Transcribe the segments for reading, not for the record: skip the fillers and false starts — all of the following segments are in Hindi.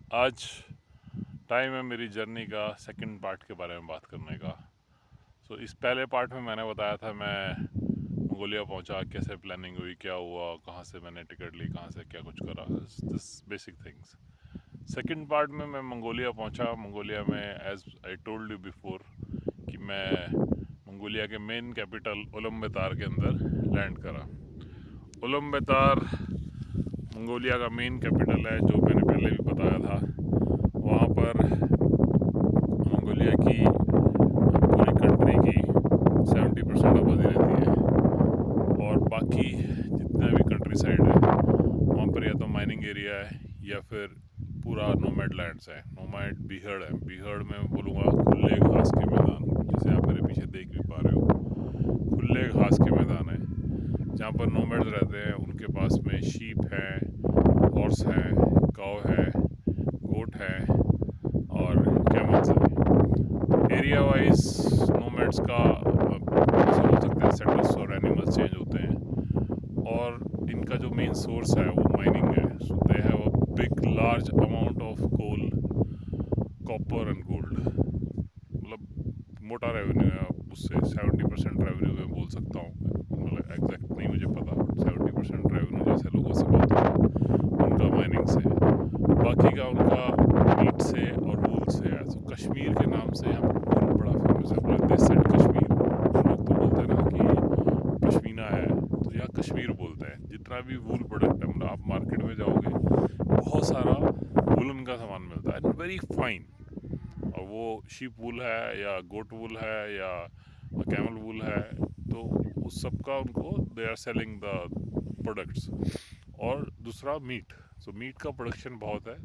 आज टाइम है मेरी जर्नी का सेकंड पार्ट के बारे में बात करने का। इस पहले पार्ट में मैंने बताया था मैं मंगोलिया पहुंचा, कैसे प्लानिंग हुई, क्या हुआ, कहाँ से मैंने टिकट ली, कहाँ से क्या कुछ करा, this basic things. Second part में मैं मंगोलिया पहुंचा। मंगोलिया में as I told you before कि मैं मंगोलिया के मेन कैपिटल उलम्बेतार के अंदर लैंड करा। उलम्बेतार मंगोलिया का मेन कैपिटल है, जो मैंने पहले भी बताया था। वहाँ पर मंगोलिया की पूरी कंट्री की 70% आबादी रहती है, और बाकी जितने भी कंट्री साइड है वहाँ पर या तो माइनिंग एरिया है या फिर पूरा नोमैड लैंड्स है। नोमैड बीहड़ है। बीहड़ में बोलूँगा खुले घास के मैदान, जैसे आप मेरे पीछे देख भी पा रहे हो, खुले घास के मैदान है जहाँ पर नोमैड्स रहते हैं। उनके पास में शीप है, हॉर्स है, काव है, गोट है और कैमल्स है। एरिया वाइज नोमैड्स का ऐसा बोल सकते हैं सेटल्स और एनिमल्स चेंज होते हैं, और इनका जो मेन सोर्स है वो माइनिंग है। So they have a big large amount of coal, copper and gold. मतलब मोटा रेवेन्यू है। उससे 70% रेवेन्यू मैं बोल सकता हूँ। मतलब एग्जैक्ट नहीं मुझे पता, बट 70% रेवेन्यू जैसे लोगों से बात हुई उनका माइनिंग से, बाकी का उनका मीट से और वूल से है। तो कश्मीर के नाम से यहाँ पर वूल बड़ा फेमस है। बोले दिस सेट कश्मीर। लोग तो बोलते हैं ना कि पश्मीना है, तो यहाँ कश्मीर बोलते हैं। जितना भी वूल प्रोडक्ट है, मतलब आप मार्केट में जाओगे बहुत सारा वूलन का सामान मिलता है, वेरी फाइन। और वो शीप वूल है या गोट वूल है या कैमल वूल है, तो उस सब का उनको they are selling the products. और दूसरा मीट। मीट का प्रोडक्शन बहुत है,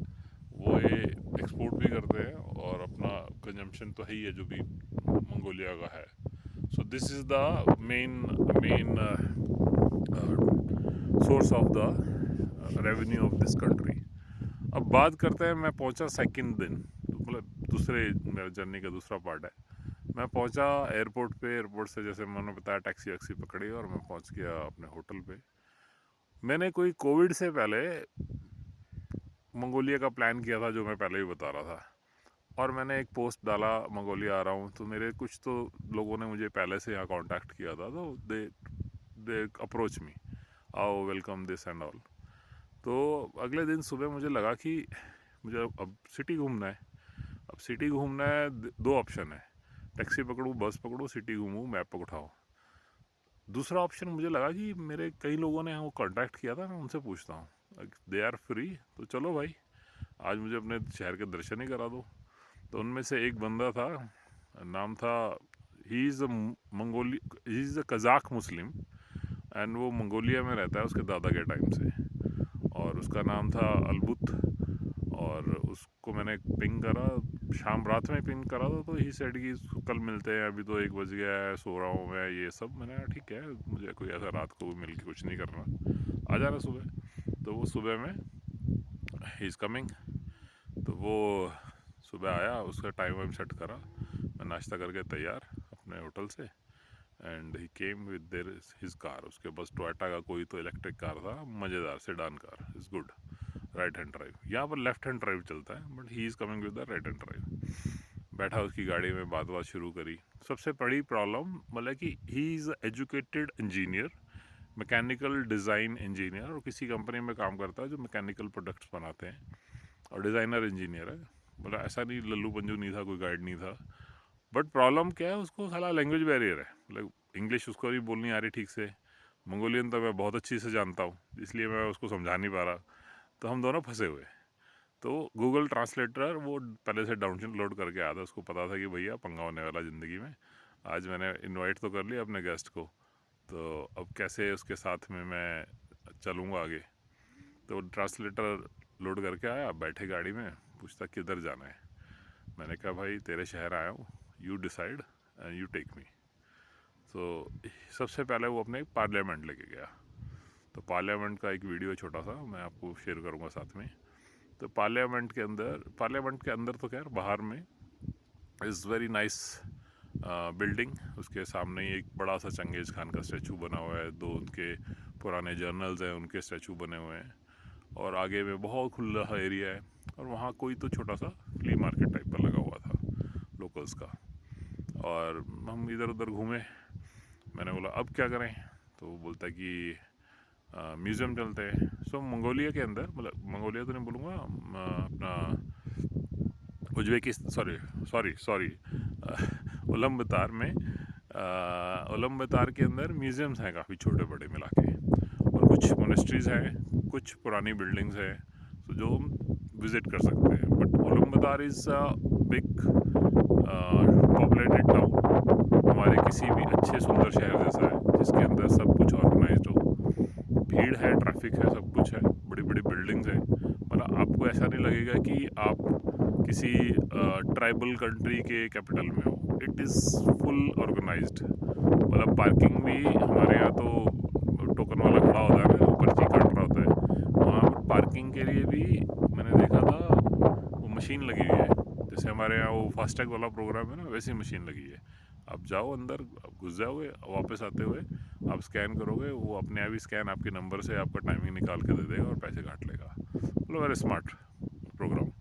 वो ये एक्सपोर्ट भी करते हैं और अपना कंजम्पशन तो है ही है जो भी मंगोलिया का है। This is the main source of the revenue of this country. अब बात करते हैं, मैं पहुंचा सेकंड दिन, तो मतलब दूसरे मेरा जर्नी का दूसरा पार्ट है। मैं पहुंचा एयरपोर्ट पे। एयरपोर्ट से जैसे मैंने बताया टैक्सी वैक्सी पकड़ी और मैं पहुंच गया अपने होटल पे। मैंने कोई कोविड से पहले मंगोलिया का प्लान किया था, जो मैं पहले भी बता रहा था, और मैंने एक पोस्ट डाला मंगोलिया आ रहा हूँ। तो मेरे कुछ तो लोगों ने मुझे पहले से यहाँ कांटेक्ट किया था, तो दे अप्रोच मी, आओ वेलकम दिस एंड ऑल। तो अगले दिन सुबह मुझे लगा कि मुझे अब सिटी घूमना है। अब सिटी घूमना है, दो ऑप्शन है, टैक्सी पकड़ूँ, बस पकड़ूँ, सिटी घूमूँ, मैप पर उठाऊँ। दूसरा ऑप्शन मुझे लगा कि मेरे कई लोगों ने वो कांटेक्ट किया था, मैं उनसे पूछता हूँ, दे आर फ्री, तो चलो भाई आज मुझे अपने शहर के दर्शन ही करा दो। तो उनमें से एक बंदा था, नाम था, he is he is a Kazakh Muslim, and वो मंगोलिया में रहता है उसके दादा के टाइम से, और उसका नाम था अलबुत। और उसको मैंने पिंग करा, शाम रात में पिंग करा था, तो ही सेड कि कल मिलते हैं, अभी तो 1 बज गया है, सो रहा हूँ मैं, ये सब। मैंने कहा ठीक है, मुझे कोई ऐसा रात को भी मिल के कुछ नहीं करना, आ जाना सुबह। तो वो सुबह में ही इज़ कमिंग, तो वो सुबह आया, उसका टाइम वाइम सेट करा, मैं नाश्ता करके तैयार अपने होटल से, and he came with their his car. उसके पास टोयोटा का कोई तो इलेक्ट्रिक कार था, मज़ेदार sedan car, is good, right hand drive. यहाँ पर लेफ्ट हैंड ड्राइव चलता है, but he is coming with the right hand drive. बैठा उसकी गाड़ी में, बात बात शुरू करी। सबसे बड़ी प्रॉब्लम मतलब कि he is educated engineer, mechanical design engineer, और किसी कंपनी में काम करता है जो मैकेनिकल प्रोडक्ट्स बनाते हैं, और डिज़ाइनर इंजीनियर है। मतलब ऐसा नहीं लल्लू पंजू नहीं था, कोई गाइड नहीं था। बट प्रॉब्लम क्या है, उसको साला लैंग्वेज बैरियर है। मतलब इंग्लिश उसको भी बोलनी आ रही ठीक से, मंगोलियन तो मैं बहुत अच्छी से जानता हूँ, इसलिए मैं उसको समझा नहीं पा रहा। तो हम दोनों फंसे हुए। तो गूगल ट्रांसलेटर वो पहले से डाउनलोड करके आया था, उसको पता था कि भैया पंगा होने वाला ज़िंदगी में। आज मैंने इनवाइट तो कर लिया अपने गेस्ट को, तो अब कैसे उसके साथ में मैं चलूँगा आगे। तो ट्रांसलेटर लोड करके आया, बैठे गाड़ी में, पूछता किधर जाना है। मैंने कहा भाई तेरे शहर आया हूँ, you decide and you take me. तो सबसे पहले वो अपने पार्लियामेंट लेके गया। तो पार्लियामेंट का एक वीडियो छोटा सा मैं आपको शेयर करूँगा साथ में। तो पार्लियामेंट के अंदर तो खैर, बाहर में इज़ वेरी नाइस बिल्डिंग। उसके सामने ही एक बड़ा सा चंगेज़ खान का स्टैचू बना हुआ है, दो उनके पुराने जर्नल्स हैं, उनके स्टैचू बने हुए हैं, और आगे में बहुत खुला एरिया है। और वहाँ कोई तो छोटा सा फ्ली मार्केट टाइप का लगा हुआ था लोकल्स का। और हम इधर उधर घूमे। मैंने बोला अब क्या करें, तो वो बोलता है कि म्यूज़ियम चलते हैं। सो मंगोलिया के अंदर, मतलब मंगोलिया तो नहीं बोलूँगा, अपना उज्बेकिस्तान, सॉरी सॉरी सॉरी उलम्बतार में, उलम्बतार के अंदर म्यूज़ियम्स हैं काफ़ी छोटे बड़े मिला के, और कुछ मोनेस्ट्रीज़ हैं, कुछ पुरानी बिल्डिंग्स हैं, तो जो हम विज़िट कर सकते हैं। But Ulaanbaatar is a big populated town, हमारे किसी भी अच्छे सुंदर शहर जैसा है जिसके अंदर सब कुछ ऑर्गेनाइज्ड हो, भीड़ है, ट्रैफिक है, सब कुछ है, बड़ी बड़ी बिल्डिंग्स हैं। मतलब आपको ऐसा नहीं लगेगा कि आप किसी ट्राइबल कंट्री के कैपिटल में हो। It is full organised. मतलब पार्किंग भी हमारे यहाँ तो टोकन वाला खड़ा होता है ना, वो पर्ची काट रहा होता है, वहाँ पर पार्किंग के लिए भी मैंने देखा था वो मशीन लगी हुई है। जैसे हमारे यहाँ वो फास्टैग वाला प्रोग्राम है ना, वैसी मशीन लगी है। आप जाओ अंदर, आप घुस जाओगे, वापस आते हुए आप स्कैन करोगे, वो अपने आप ही स्कैन आपके नंबर से आपका टाइमिंग निकाल के दे देगा और पैसे काट लेगा। मतलब वेरी स्मार्ट प्रोग्राम।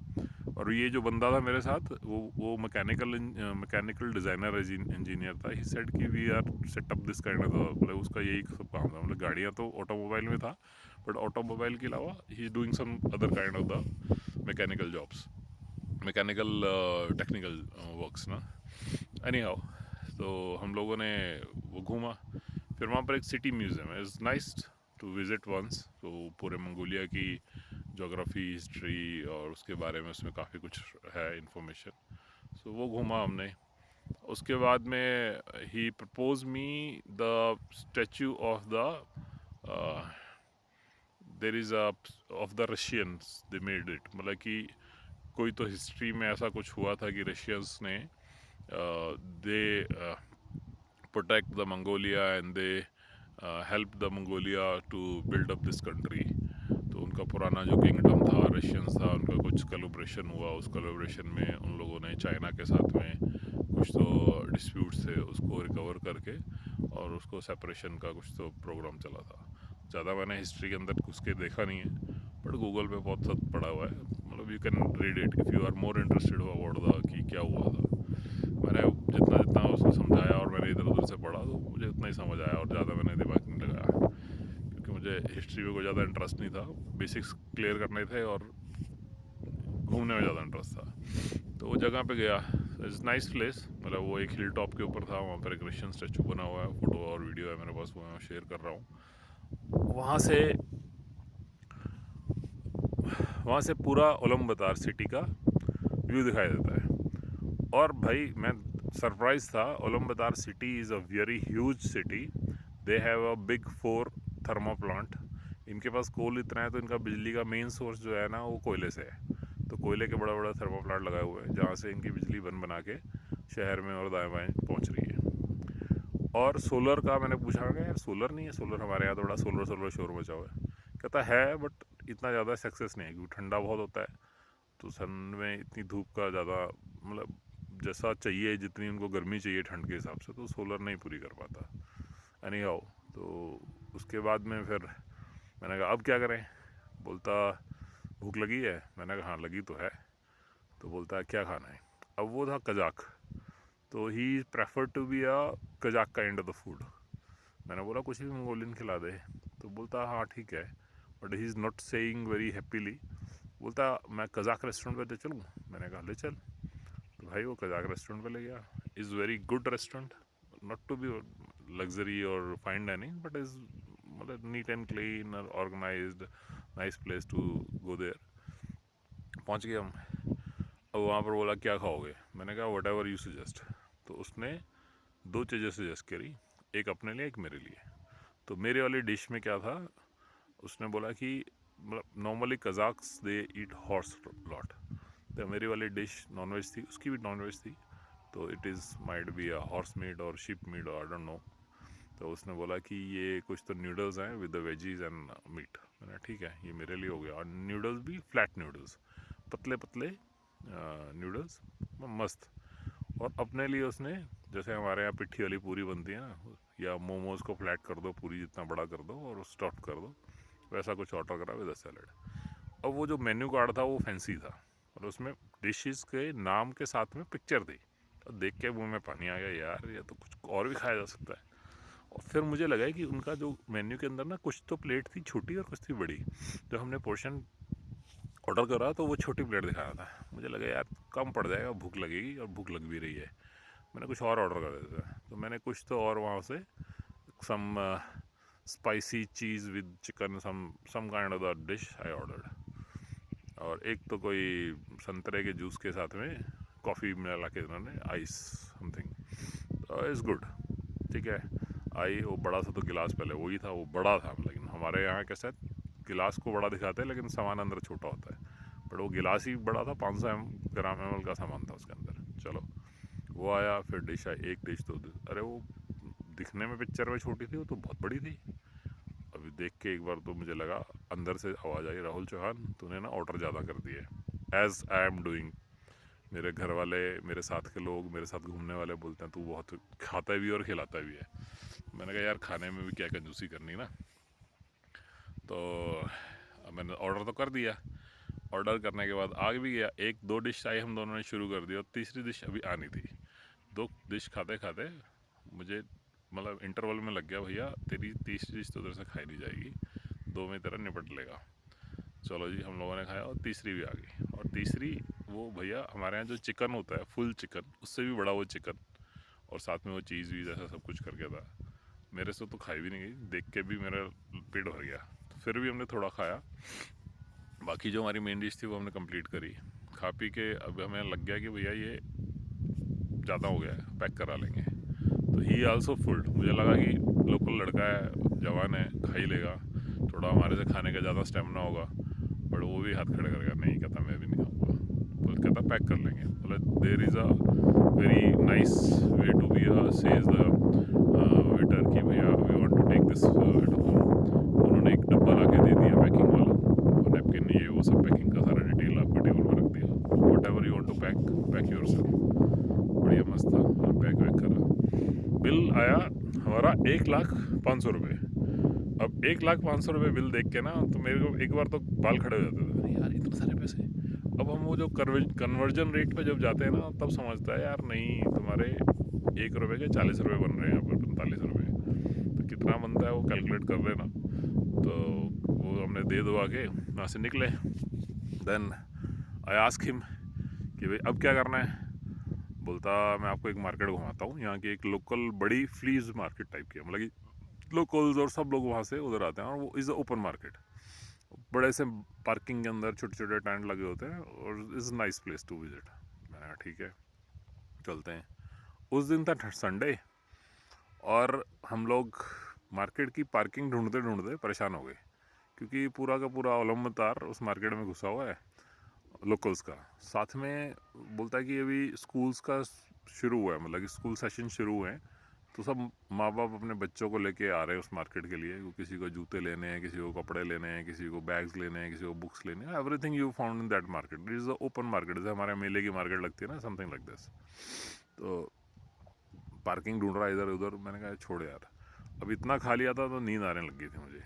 और ये जो बंदा था मेरे साथ, वो मैकेनिकल डिज़ाइनर इंजीनियर था। ही सेड कि we are setup this kind of, मतलब उसका यही सब काम था। मतलब गाड़ियाँ तो ऑटोमोबाइल में था, बट ऑटोमोबाइल के अलावा he is doing some other kind of the mechanical jobs, mechanical technical works ना। एनी हाउ, तो हम लोगों ने वो घूमा। फिर वहाँ पर एक सिटी म्यूज़ियम है, is nice to visit once. तो पूरे मंगोलिया की जोग्राफ़ी, हिस्ट्री और उसके बारे में उसमें काफ़ी कुछ है इंफॉर्मेशन। सो वो घूमा हमने। उसके बाद में ही propose me the statue of the, there is a of the Russians, they made it. मतलब कि कोई तो हिस्ट्री में ऐसा कुछ हुआ था कि रशियंस ने दे protect the Mongolia and they helped the Mongolia to build up this country. तो उनका पुराना जो किंगडम था, रशियंस था, उनका कुछ कोलैबोरेशन हुआ। उस कोलैबोरेशन में उन लोगों ने चाइना के साथ में कुछ तो डिस्प्यूट्स थे, उसको रिकवर करके और उसको सेपरेशन का कुछ तो प्रोग्राम चला था। ज़्यादा मैंने हिस्ट्री के अंदर घुस के देखा नहीं है, बट गूगल पे बहुत सब पड़ा हुआ है। मतलब you can read it if you are more interested about the कि क्या हुआ था। मैंने जितना जितना उसको समझाया और मैंने इधर उधर से पढ़ा, तो मुझे उतना ही समझ आया और ज़्यादा मैंने दिमाग नहीं लगाया, क्योंकि मुझे हिस्ट्री में कोई ज़्यादा इंटरेस्ट नहीं था। बेसिक्स क्लियर करने थे और घूमने में ज़्यादा इंटरेस्ट था। तो वो जगह पे गया, इट्स नाइस प्लेस। मतलब वो एक हिल टॉप के ऊपर था, वहाँ पर एक रशियन स्टैचू बना हुआ है, फ़ोटो और वीडियो है मेरे पास, वो मैं शेयर कर रहा हूँ। वहाँ से पूरा उलम्बतार सिटी का व्यू दिखाई देता है। और भाई मैं सरप्राइज था, Ulaanbaatar city is a very huge city. They have a big 4 thermo plant. इनके पास कोल इतना है, तो इनका बिजली का मेन सोर्स जो है ना, वो कोयले से है। तो कोयले के बड़ा बड़ा थर्मो प्लांट लगाए हुए हैं, जहाँ से इनकी बिजली बना के शहर में और दाएँ बाएँ पहुँच रही है। और सोलर का मैंने पूछा कि यार सोलर नहीं है, सोलर हमारे यहाँ थोड़ा सोलर सोलर शोर मचा हुआ है। कहता है बट इतना ज़्यादा सक्सेस नहीं है, क्योंकि ठंडा बहुत होता है। तो सन में इतनी धूप का ज़्यादा, मतलब जैसा चाहिए, जितनी उनको गर्मी चाहिए ठंड के हिसाब से, तो सोलर नहीं पूरी कर पाता। एनी हाउ, तो उसके बाद में फिर मैंने कहा अब क्या करें। बोलता भूख लगी है। मैंने कहा हाँ लगी तो है। तो बोलता है क्या खाना है। अब वो था कजाक, तो he prefer to be a Kazakh kind of the food. मैंने बोला कुछ भी मंगोलियन खिला दे। तो बोलता हाँ ठीक है, but he is not saying very happily. बोलता मैं कजाक रेस्टोरेंट पे ले चलूँ। मैंने कहा ले चल। तो भाई वो कजाक रेस्टोरेंट पे ले गया। Is very good restaurant, not to be luxury और फाइन डाइनिंग, बट इज़ मतलब नीट एंड क्लीन और organised, nice place to go there. पहुँच गए हम। अब वहाँ पर बोला क्या खाओगे। मैंने कहा वट एवर यू सजेस्ट। तो उसने 2 चीज़ें सजेस्ट करी, एक अपने लिए एक मेरे लिए। तो मेरे वाली डिश में क्या था, उसने बोला कि मतलब नॉर्मली कजाक्स दे ईट हॉर्स लॉट। तो मेरी वाली डिश नॉनवेज थी, उसकी भी नॉनवेज थी। तो it is might be a horse meat और शिप मीट और आई डोंट नो। तो उसने बोला कि ये कुछ तो नूडल्स हैं with the veggies and meat. मैंने ठीक है, ये मेरे लिए हो गया। और नूडल्स भी फ्लैट नूडल्स, पतले पतले नूडल्स, मस्त। और अपने लिए उसने, जैसे हमारे यहाँ पिट्ठी वाली पूरी बनती है ना, या मोमोज़ को फ्लैट कर दो, पूरी जितना बड़ा कर दो और स्टफ कर दो, वैसा कुछ ऑर्डर करा विद अ सैलड। अब वो जो मेन्यू कार्ड था वो फैंसी था और उसमें डिशेस के नाम के साथ में पिक्चर थी। और देख के मुंह में पानी आ गया, यार ये तो कुछ और भी खाया जा सकता है। और फिर मुझे लगा कि उनका जो मेन्यू के अंदर ना कुछ तो प्लेट थी छोटी और कुछ थी बड़ी। जब हमने पोर्शन ऑर्डर करा तो वो छोटी प्लेट दिखा रहा था। मुझे लगा यार कम पड़ जाएगा, भूख लगेगी और भूख लग भी रही है। मैंने कुछ और ऑर्डर कर देता था, तो मैंने कुछ तो और वहाँ से सम स्पाइसी चीज़ with chicken some kind of the dish I ordered. और एक तो कोई संतरे के जूस के साथ में कॉफ़ी मिला के उन्होंने आइस समथिंग इज़ गुड। ठीक है, आई वो बड़ा सा तो गिलास पहले वही था, वो बड़ा था। लेकिन हमारे यहाँ कैसा है, गिलास को बड़ा दिखाते हैं लेकिन सामान अंदर छोटा होता है। बट वो गिलास ही बड़ा था, 500 ग्राम ml का सामान था उसके अंदर। चलो वो आया, फिर डिश आई, एक डिश तो अरे वो दिखने में पिक्चर में छोटी थी, वो तो बहुत बड़ी थी। अभी देख के एक बार तो मुझे लगा, अंदर से आवाज़ आई, राहुल चौहान तूने ना ऑर्डर ज़्यादा कर दिए, एज आई एम डूइंग। मेरे घर वाले, मेरे साथ के लोग, मेरे साथ घूमने वाले बोलते हैं तू बहुत खाता भी और खिलाता भी है। मैंने कहा यार खाने में भी क्या कंजूसी करनी ना। तो मैंने ऑर्डर तो कर दिया। ऑर्डर करने के बाद आ भी गया, एक दो डिश आई, हम दोनों ने शुरू कर दी और तीसरी डिश अभी आनी थी। दो डिश खाते खाते मुझे मतलब इंटरवल में लग गया, भैया तेरी तीसरी डिश तो तेरे से खाई नहीं जाएगी, दो में तेरा निपट लेगा। चलो जी, हम लोगों ने खाया और तीसरी भी आ गई। और तीसरी वो भैया हमारे यहाँ जो चिकन होता है फुल चिकन, उससे भी बड़ा वो चिकन, और साथ में वो चीज़ वीज़ ऐसा सब कुछ करके था। मेरे से तो खाई भी नहीं गई, देख के भी मेरा पेट भर गया। तो फिर भी हमने थोड़ा खाया, बाकी जो हमारी मेन डिश थी वो हमने कंप्लीट करी। खा पी के अब हमें लग गया कि भैया ये ज़्यादा हो गया है, पैक करा लेंगे। तो ही आल्सो फुल्ड। मुझे लगा कि लोकल लड़का है, जवान है, खा ही लेगा, थोड़ा हमारे से खाने का ज़्यादा स्टेमिना होगा। बट वो भी हाथ खड़े कर गया, नहीं कहता मैं भी नहीं खाऊंगा। बोल कहता पैक कर लेंगे। बोले there is a very nice way to be says the waiter कि भैया we want to take this at home. उन्होंने एक डब्बा ला के दे दिया पैकिंग वाला, और नेपकिन ये वो सब पैकिंग का सारा डिटेल आपके टेबल पर रख दिया। Whatever you want to pack, pack yourself. बढ़िया मस्त था, पैक वैक करा। बिल आया हमारा 1,05,000 रुपये। अब 1,05,000 रुपये बिल देख के ना तो मेरे को एक बार तो बाल खड़े हो जाते थे, अरे यार इतने सारे पैसे। अब हम वो जो कन्वर्जन रेट पे जब जाते हैं ना तब समझता है यार नहीं, तुम्हारे 1 रुपये के 40 रुपये बन रहे हैं यहाँ पर, 45 रुपये। तो कितना बनता है वो कैलकुलेट कर लेना। तो वो हमने दे दवा के वहाँ से निकले। देन आई आस्क हिम कि भाई अब क्या करना है। बोलता मैं आपको एक मार्केट घुमाता हूँ, यहाँ की एक लोकल बड़ी फ्लीज मार्केट टाइप की है, मतलब कि लोकल्स और सब लोग वहाँ से उधर आते हैं, और वो इज़ अ ओपन मार्केट। बड़े से पार्किंग के अंदर छोटे छोटे टेंट लगे होते हैं और is nice place to visit. मैंने कहा ठीक है चलते हैं। उस दिन था संडे, और हम लोग मार्केट की पार्किंग ढूंढते ढूंढते परेशान हो गए, क्योंकि पूरा का पूरा ओलंबतार उस मार्केट में घुसा हुआ है लोकल्स का। साथ में बोलता है कि अभी स्कूल्स का शुरू हुआ है, मतलब कि स्कूल सेशन शुरू हुए हैं, तो सब माँ बाप अपने बच्चों को लेके आ रहे हैं उस मार्केट के लिए। किसी को जूते लेने हैं, किसी को कपड़े लेने हैं, किसी को बैग्स लेने हैं, किसी को बुक्स लेने हैं। Everything you found in that market. It is a open market, जैसे हमारे मेले की मार्केट लगती है ना, समथिंग लाइक दिस। तो पार्किंग ढूंढ रहा है इधर उधर। मैंने कहा छोड़ यार, अब इतना खा लिया था तो नींद आने लग गई थी मुझे।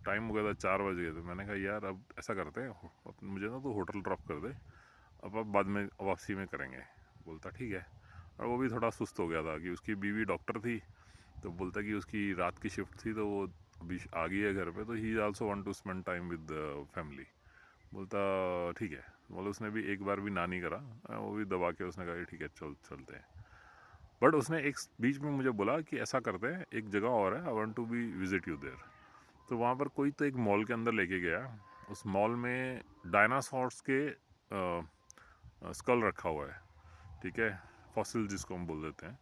टाइम हो गया था, 4 बज गए थे। मैंने कहा यार अब ऐसा करते हैं, मुझे ना तो होटल ड्रॉप कर दे, अब बाद में वापसी में करेंगे। बोलता ठीक है। और वो भी थोड़ा सुस्त हो गया था कि उसकी बीवी डॉक्टर थी, तो बोलता कि उसकी रात की शिफ्ट थी, तो वो अभी आ गई है घर पे, तो he also want to spend time with family. बोलता ठीक है। बोले उसने भी एक बार भी ना नहीं करा, वो भी दबा के उसने कहा ठीक है चलते हैं। बट उसने एक बीच में मुझे बोला कि ऐसा करते हैं, एक जगह और है, I want to be visit you there. तो वहाँ पर कोई तो एक मॉल के अंदर लेके गया। उस मॉल में डायनासॉर्स के स्कल रखा हुआ है, ठीक है, फॉसिल जिसको हम बोल देते हैं।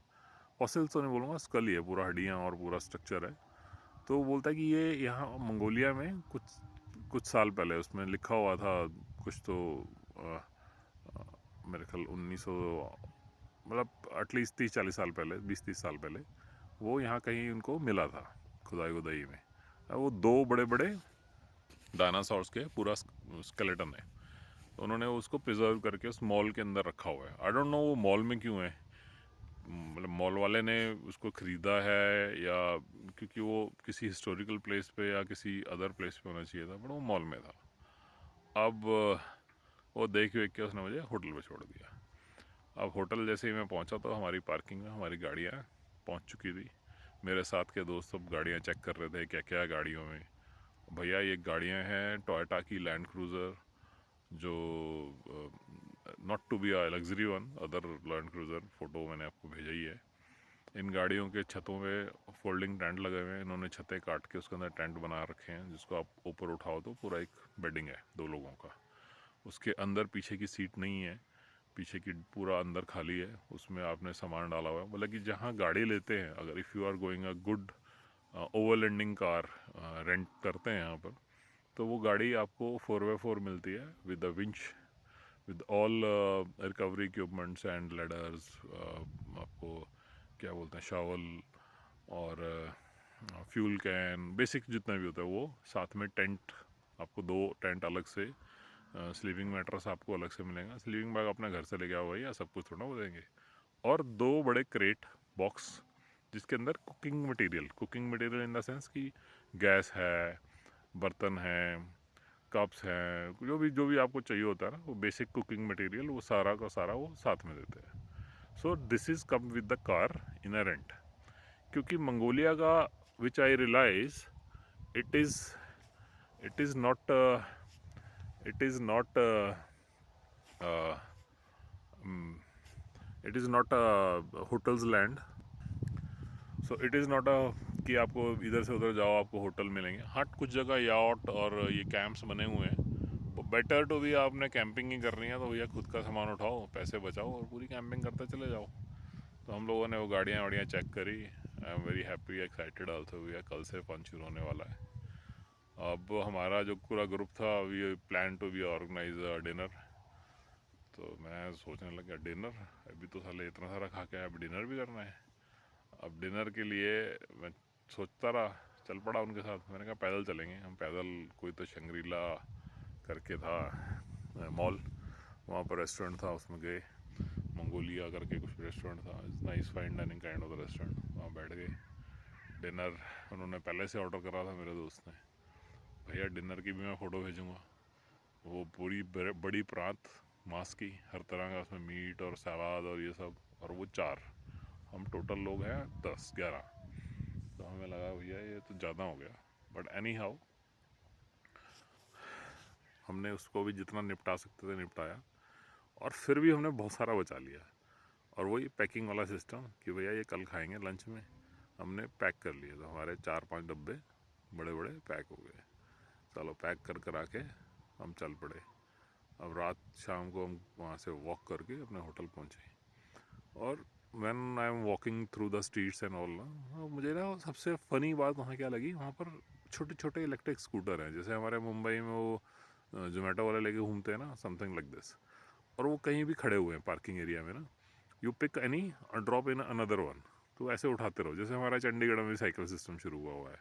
फॉसिल्स तो नहीं बोलूँगा, स्कल ही है, पूरा हड्डियाँ और पूरा स्ट्रक्चर है। तो वो बोलता है कि ये यहाँ मंगोलिया में कुछ साल पहले उसमें लिखा हुआ था कुछ तो मेरे ख्याल 1900, मतलब एटलीस्ट 30-40 साल पहले, 20-30 साल पहले वो यहाँ कहीं उनको मिला था खुदाई खुदाई में। वो दो बड़े बड़े डायनासॉर्स के पूरा स्केलेटन है, तो उन्होंने उसको प्रिजर्व करके उस मॉल के अंदर रखा हुआ है। आई डोंट नो वो मॉल में क्यों है, मतलब मॉल वाले ने उसको ख़रीदा है या क्योंकि वो किसी हिस्टोरिकल प्लेस पे या किसी अदर प्लेस पे होना चाहिए था, बट वो मॉल में था। अब वो देख वेख के उसने मुझे होटल पे छोड़ दिया। अब होटल जैसे ही मैं पहुंचा तो हमारी पार्किंग में हमारी गाड़ियाँ पहुंच चुकी थी। मेरे साथ के दोस्त सब गाड़ियाँ चेक कर रहे थे क्या क्या गाड़ियों में। भैया ये गाड़ियाँ हैं टोयोटा की लैंड क्रूज़र, जो not to be a luxury one, other Land Cruiser, photo मैंने आपको भेजा ही है। इन गाड़ियों के छतों में फोल्डिंग टेंट लगे हुए हैं। इन्होंने छतें काट के उसके अंदर टेंट बना रखे हैं, जिसको आप ऊपर उठाओ तो पूरा एक बेडिंग है 2 लोगों का। उसके अंदर पीछे की सीट नहीं है, पीछे की पूरा अंदर खाली है, उसमें आपने सामान डाला हुआ है। मतलब कि जहाँ गाड़ी लेते हैं, अगर if you are going a good overlanding car rent करते हैं यहाँ पर, तो वो गाड़ी आपको 4x4 मिलती है with the winch, with all recovery equipments and ladders, आपको क्या बोलते हैं, शावल और फ्यूल कैन, बेसिक जितना भी होता है वो साथ में। टेंट आपको 2 टेंट अलग से, स्लीपिंग मैट्रेस आपको अलग से मिलेगा। स्लीपिंग बैग अपने घर से लेके आओ भाई, या सब कुछ थोड़ा वो देंगे। और 2 बड़े क्रेट बॉक्स जिसके अंदर cooking material in the sense कि गैस है, बर्तन हैं, कप्स हैं, जो भी आपको चाहिए होता है ना, वो बेसिक कुकिंग मटेरियल, वो सारा का सारा वो साथ में देते हैं। So this is come with the car in a rent. क्योंकि मंगोलिया का, which I realize, it is it is not it is not it is not a hotels land. So it is not a कि आपको इधर से उधर जाओ आपको होटल मिलेंगे। हाँ, कुछ जगह याट और ये कैंप्स बने हुए हैं। बेटर टू भी आपने कैंपिंग ही करनी है तो भैया खुद का सामान उठाओ, पैसे बचाओ और पूरी कैंपिंग करते चले जाओ। तो हम लोगों ने वो गाड़ियाँ वाड़ियाँ चेक करी। I am very happy excited also. भैया कल से फन शुरू होने वाला है। अब हमारा जो पूरा ग्रुप था, we plan to be organise dinner. तो मैं सोचने लगा डिनर, अभी तो साले इतना सारा खा के अब डिनर भी करना है। अब डिनर के लिए मैं सोचता रहा, चल पड़ा उनके साथ। मैंने कहा पैदल चलेंगे हम, पैदल। कोई तो शंग्रीला करके था मॉल, वहाँ पर रेस्टोरेंट था, उसमें गए। मंगोलिया करके कुछ रेस्टोरेंट था, nice fine dining kind of the restaurant, वहाँ बैठ गए। डिनर उन्होंने पहले से ऑर्डर करा था मेरे दोस्त ने। भैया डिनर की भी मैं फ़ोटो भेजूँगा। वो पूरी बड़ी परात मांस की, हर तरह का उसमें मीट और सलाद और ये सब, और वो 4। हम टोटल लोग हैं 10-11। तो हमें लगा भैया ये तो ज़्यादा हो गया, बट एनी हाउ हमने उसको भी जितना निपटा सकते थे निपटाया। और फिर भी हमने बहुत सारा बचा लिया। और वही पैकिंग वाला सिस्टम कि भैया ये कल खाएंगे लंच में, हमने पैक कर लिए। तो हमारे 4-5 डब्बे बड़े बड़े पैक हो गए। चलो पैक कर करा के हम चल पड़े। अब रात शाम को हम वहाँ से वॉक करके अपने होटल पहुँचे। और when I am walking through the streets and all ना, मुझे ना सबसे फ़नी बात वहाँ क्या लगी, वहाँ पर छोटे छोटे इलेक्ट्रिक स्कूटर हैं, जैसे हमारे मुंबई में वो जोमेटो वाले लेके घूमते हैं ना, समथिंग लाइक दिस। और वो कहीं भी खड़े हुए हैं पार्किंग एरिया में ना, you pick any drop in another one. तो ऐसे उठाते रहो। जैसे हमारा चंडीगढ़ में साइकिल सिस्टम शुरू हुआ है,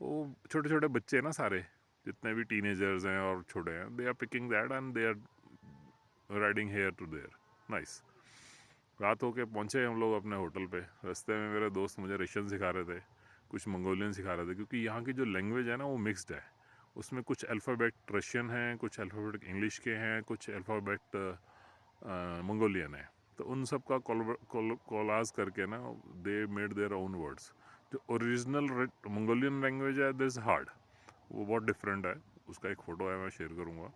वो छोटे छोटे बच्चे हैं ना सारे, जितने भी टीनेजर्स हैं और छोटे हैं, they are picking that and they are riding here to there. Nice. रात होके पहुँचे हम लोग अपने होटल पे। रास्ते में मेरे दोस्त मुझे रशियन सिखा रहे थे, कुछ मंगोलियन सिखा रहे थे, क्योंकि यहाँ की जो लैंग्वेज है ना वो मिक्स्ड है। उसमें कुछ अल्फ़ाबेट रशियन हैं, कुछ अल्फ़ाबेट इंग्लिश के हैं, कुछ अल्फ़ाबेट मंगोलियन है। तो उन सब का कोलाज करके ना, they made their own words. जो ओरिजिनल मंगोलियन लैंग्वेज है दिस हार्ड, वो बहुत डिफरेंट है। उसका एक फ़ोटो है, मैं शेयर करूँगा।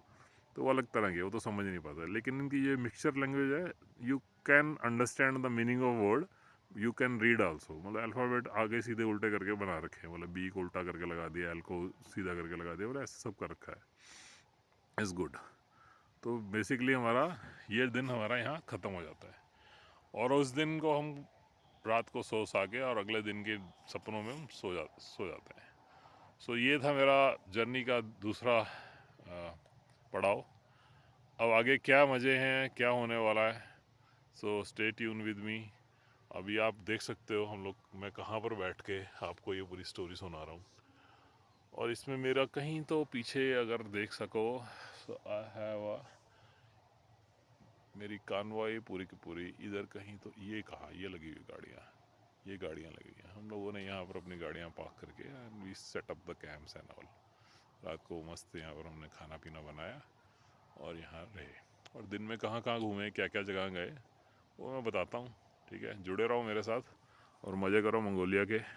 तो वो अलग तरह की है, वो तो समझ नहीं पाता। लेकिन इनकी ये मिक्सचर लैंग्वेज है, you can understand the meaning of word, you can read also. मतलब अल्फ़ाबेट आगे सीधे उल्टे करके बना रखे हैं, मतलब बी को उल्टा करके लगा दिया, एल को सीधा करके लगा दिया, मतलब ऐसे सब कर रखा है। Is good. तो बेसिकली हमारा ये दिन हमारा यहाँ ख़त्म हो जाता है। और उस दिन को हम रात को सो सा के, और अगले दिन के सपनों में हम सो जाते हैं। सो ये था मेरा जर्नी का दूसरा पड़ाव। अब आगे क्या मज़े हैं, क्या होने वाला है, so stay tune with me. अभी आप देख सकते हो हम लोग, मैं कहाँ पर बैठ के आपको ये पूरी स्टोरी सुना रहा हूँ। और इसमें मेरा कहीं तो पीछे अगर देख सको, सो आई हैव मेरी कानवाई पूरी की पूरी इधर कहीं तो, ये कहाँ, ये लगी हुई गाड़ियाँ, ये गाड़ियाँ लगी हैं। हम लोगों ने यहाँ पर अपनी गाड़ियाँ पार्क करके and we set up the camps and all. रात को मस्त यहाँ पर हमने खाना पीना बनाया और यहाँ रहे। और दिन में कहाँ कहाँ घूमे, क्या क्या जगह गए, वो मैं बताता हूँ। ठीक है, जुड़े रहो मेरे साथ और मज़े करो मंगोलिया के।